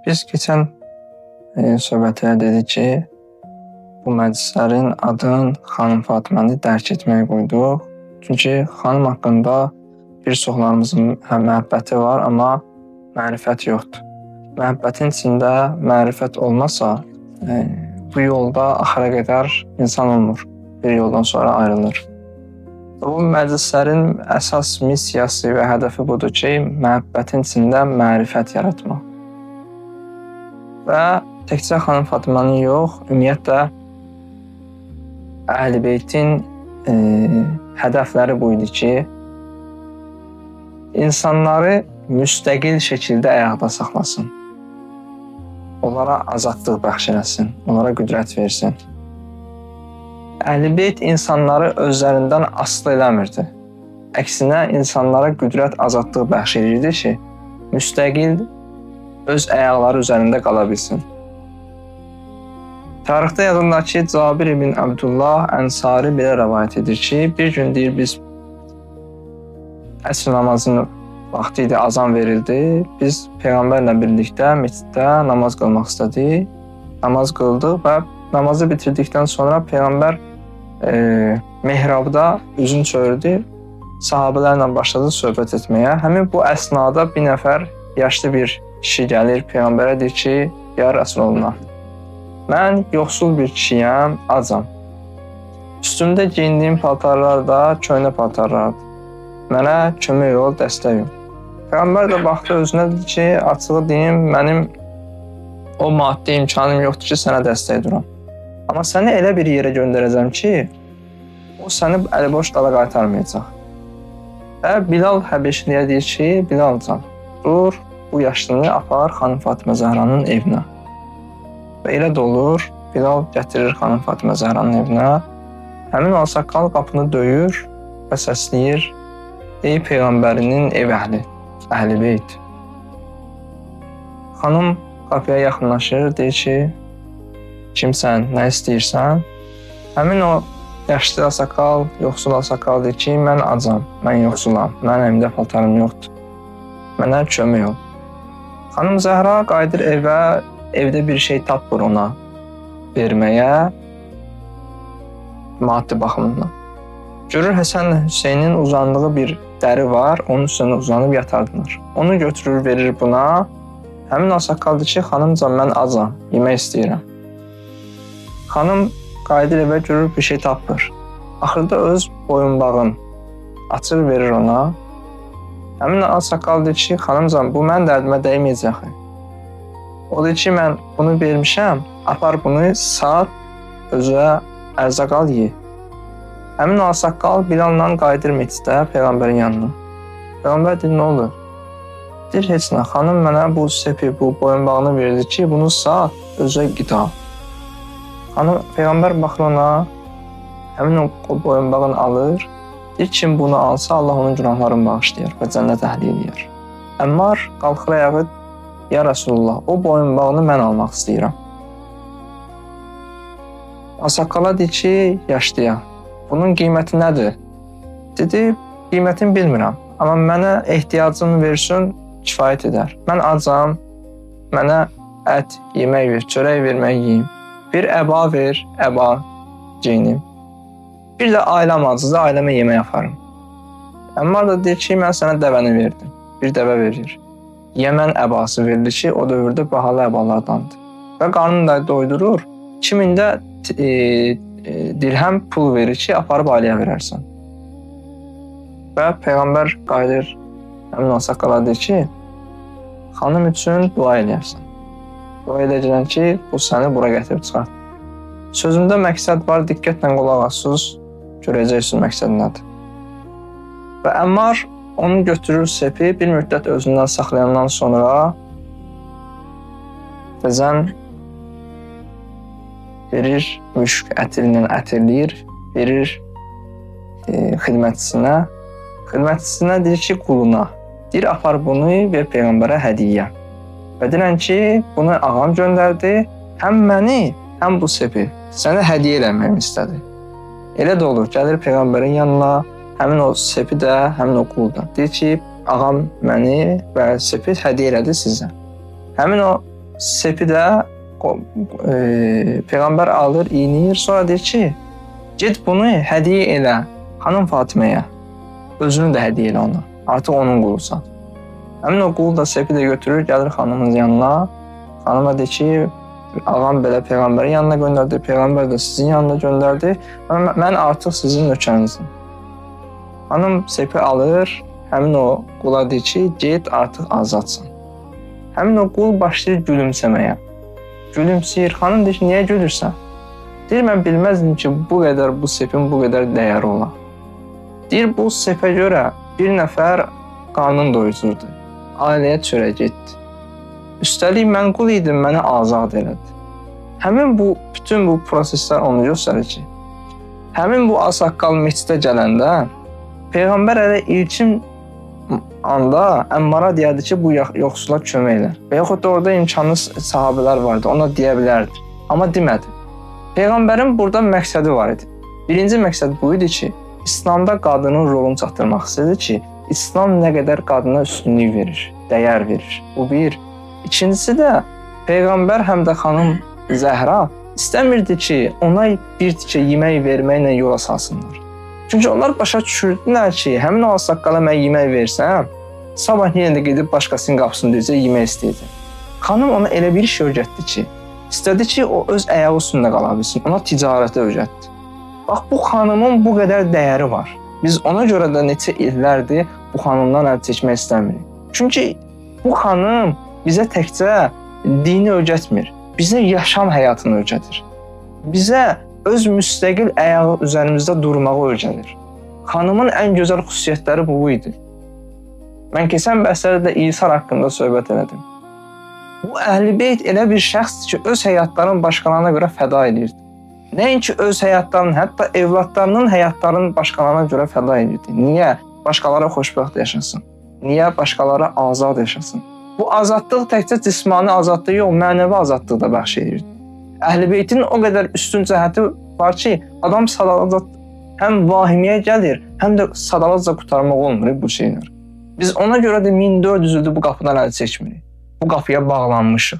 Biz keçən söhbətdə dedik ki, bu məclislərin adın xanım Fatıməni dərk etməyə qoyduq. Çünki xanım haqqında bir çoxlarımızın məhəbbəti var, amma mərifət yoxdur. Məhəbbətin içində mərifət olmasa, bu yolda axıra qədər insan olmur. Bir yoldan sonra ayrılır. Bu məclislərin əsas missiyası və hədəfi budur ki, məhəbbətin içində mərifət yaratmaq. Və təkcə xanım Fatıməni yox, ümumiyyətlə Əhl-i Beytin hədəfləri bu idi ki, insanları müstəqil şəkildə ayaqda saxlasın. Onlara azadlıq bəxş eləsin, onlara qüdrət versin. Əhl-i Beyt insanları özlərindən asılı eləmirdi. Əksinə insanlara qüdrət, azadlıq bəxş edirdi ki, müstəqil öz ayaqları üzərində qala bilsin. Tarixdə yazılır ki, Cabir ibn Abdullah Ənsari belə rəvayət edir ki, bir gün deyir biz əsr namazının vaxtı idi, azan verildi. Biz Peyğəmbərlə birlikdə məsciddə namaz qılmaq istədik. Namaz qıldıq və namazı bitirdikdən sonra Peyğəmbər mehrabda üzünü çevirdi, sahabələrlə başladı söhbət etməyə. Həmin bu əsnada bir nəfər yaşlı bir kişi gəlir Peyğəmbərə deyir ki, ya Rasulullah, mən yoxsul bir kişiyəm, acam. Üstümdə giyindiyim paltarlar da köhnə paltarlardır. Mənə kömək ol, dəstək ol. Peyğəmbər də baxdı özünə dedi ki, açığı deyim, mənim o maddi imkanım yoxdur ki, sənə dəstək duram. Amma səni elə bir yerə göndərəcəm ki, o səni əliboş dala qaytarmayacaq. Və Bilal Həbeşliyə deyir ki, Bilalcan, dur, bu yaşlını apar xanım Fatimə Zəhranın evinə. Və elə də olur, Bilal gətirir xanım Fatimə Zəhranın evinə. Həmin ağsaqqal qapını döyür və səsləyir, ey Peyğəmbərinin ev əhli, Əhl-i Beyt. Xanım qapıya yaxınlaşır, deyir ki, kimsən, nə istəyirsən? Həmin o yaşlı ağsaqqal, yoxsul ağsaqqal deyir ki, mən acam, mən yoxsulam, mənim əlimdə paltarım yoxdur. Mənə kömək ol. Xanım Zəhra qayıdır evə, evdə bir şey tapır ona verməyə maddi baxımından. Görür Həsənlə Hüseynin uzandığı bir dəri var, onun üstündə uzanıb yatardılar. Onu götürür, verir buna. Həmin ağsaqqal deyir ki, xanımcan mən acam, yemək istəyirəm. Xanım qayıdır evə, görür bir şey tapır. Axırda öz boyunbağını açır, verir ona. Həmin ağsaqqal deyir ki, xanımcan bu mən dərdimə dəyməyəcək. O deyir ki, mən bunu vermişəm, apar bunu saat özə ərzaq al ye. Həmin ağsaqqal Bilal'la qayıdır məscidə Peyğəmbərin yanına. Peyğəmbər deyir, nə olur? Deyir, heç nə, xanım mənə bu sepi, bu boyunbağını verdi ki, bunu saat özə qida. Xanım, Peyğəmbər baxır ona, həmin o boyunbağını alır. Deyir, kim bunu alsa Allah onun günahlarını bağışlayar və cənnət əhli eləyər. Əmmar qalxır ayağı, ya Rasulullah, o boyunbağını mən almaq istəyirəm. Ağsaqqala deyir ki, yaşlıya, bunun qiyməti nədir? Dedi, qiymətini bilmirəm, amma mənə ehtiyacımı versin, kifayət edər. Mən acam, mənə ət, yemək ver, çörək vermək yiyeyim. Bir əba ver, əba giyinim. Bir də ailəm acızda, ailəmə yemək yaparım. Əmmar da deyir ki, mən sənə dəvəni verdim. Bir dəvə verir. Yəmən əbası verilir ki, o dövrdə bahalı əbalardandır. Və qarnını da doydurur. Kimində dirhəm pul verir ki, aparıb ailəyə verərsən. Və Peyğəmbər qayıdır, həmin ağsaqqala deyir ki, xanım üçün dua eləyərsən. Dua eləyəcəksən ki, bu səni bura gətirib çıxart. Sözümdə məqsəd var, diqqətlə qulaq asınız, görəcəksiniz məqsəd nədir. Və Əmmar onu götürür sepi, bir müddət özündən saxlayandan sonra təzən verir, müşk ətirlə ətirləyir, verir xidmətçisinə. Xidmətçisinə deyir ki, quluna. Deyir, apar bunu ver Peyğəmbərə hədiyyə. Və deyirən ki, bunu ağam göndərdi, həm məni, həm bu sepi sənə hədiyyə eləməyimi istədi. Elə də olur, gəlir Peyğəmbərin yanına, həmin o sepi də, həmin o qulu da. Deyir ki, ağam məni və sepi hədiyyə elədi sizə. Həmin o sepi də Peyğəmbər alır, iynir, sonra deyir ki, get bunu hədiyyə elə xanım Fatiməyə. Özünü də hədiyyə elə ona. Artıq onun qulusan. Həmin o qulu da sepi də götürür, gəlir xanımın yanına. Xanıma deyir ki, ağam belə Peyğəmbərin yanına göndərdi, Peyğəmbər də sizin yanına göndərdi. Mən artıq sizin nökərinizim. Xanım sepi alır, həmin o qula deyir ki, get artıq azadsan. Həmin o qul başlayır gülümsəməyə. Gülümsəyir. Xanım deyir ki, niyə gülürsən? Deyir, mən bilməzdim ki, bu qədər bu sepin bu qədər dəyəri ola. Deyir, bu sepə görə bir nəfər qarnın doyurdu. Ailəyə çörək getdi. Üstəlik mən qul idim, məni azad elədi. Həmin bu, bütün bu proseslər onu göstərir ki, həmin bu ağsaqqal məscidə gələndə Peyğəmbər elə ilkin anda Əmmara deyərdi ki, bu yoxsula kömək elər. Və yaxud da orada imkanlı sahabələr vardı, ona deyə bilərdi. Amma demədi. Peyğəmbərin burada məqsədi var idi. Birinci məqsəd bu idi ki, İslamda qadının rolunu çatdırmaq istədi ki, İslam nə qədər qadına üstünlük verir, dəyər verir. Bu bir. İkincisi də Peyğəmbər həm də xanım Zəhra istəmirdi ki, ona bir tikə yemək verməklə yola salsınlar. Çünki onlar başa düşürdülər ki, həmin o ağsaqqala mən yemək versəm, sabah yenə də gedib başqasının qapısını döyəcək, yemək istəyəcək. Xanım ona elə bir iş öyrətdi ki, istədi ki, o öz ayağı üstündə qala bilsin, ona ticarəti öyrətdi. Bax, bu xanımın bu qədər dəyəri var. Biz ona görə də neçə illərdir bu xanımdan əl çəkmək istəmirik. Çünki bu xanım bizə təkcə dini öyrətmir, bizə yaşam həyatını öyrədir. Bizə öz müstəqil ayağı üzərimizdə durmağı öyrədir. Xanımın ən gözəl xüsusiyyətləri bu idi. Mən keçən bəhslərdə İsa haqqında söhbət elədim. Bu Əhl-i Beyt elə bir şəxsdir ki, öz həyatlarını başqalarına görə fəda edirdi. Nəinki öz həyatlarının, hətta evlatlarının həyatlarını başqalarına görə fəda edirdi. Niyə? Başqaları xoşbəxt yaşasın. Niyə? Başqaları azad yaşasın. Bu azadlıq təkcə cismani azadlıq yox, mənəvi azadlıq da bəxş edirdi. Əhl-i Beytin o qədər üstün cəhəti var ki, adam sadalaca həm vahiməyə gəlir, həm də sadalaca qurtarmaq olmur bu şeylər. Biz ona görə də 1400 ildir bu qapıdan əl çəkmirik. Bu qapıya bağlanmışıq.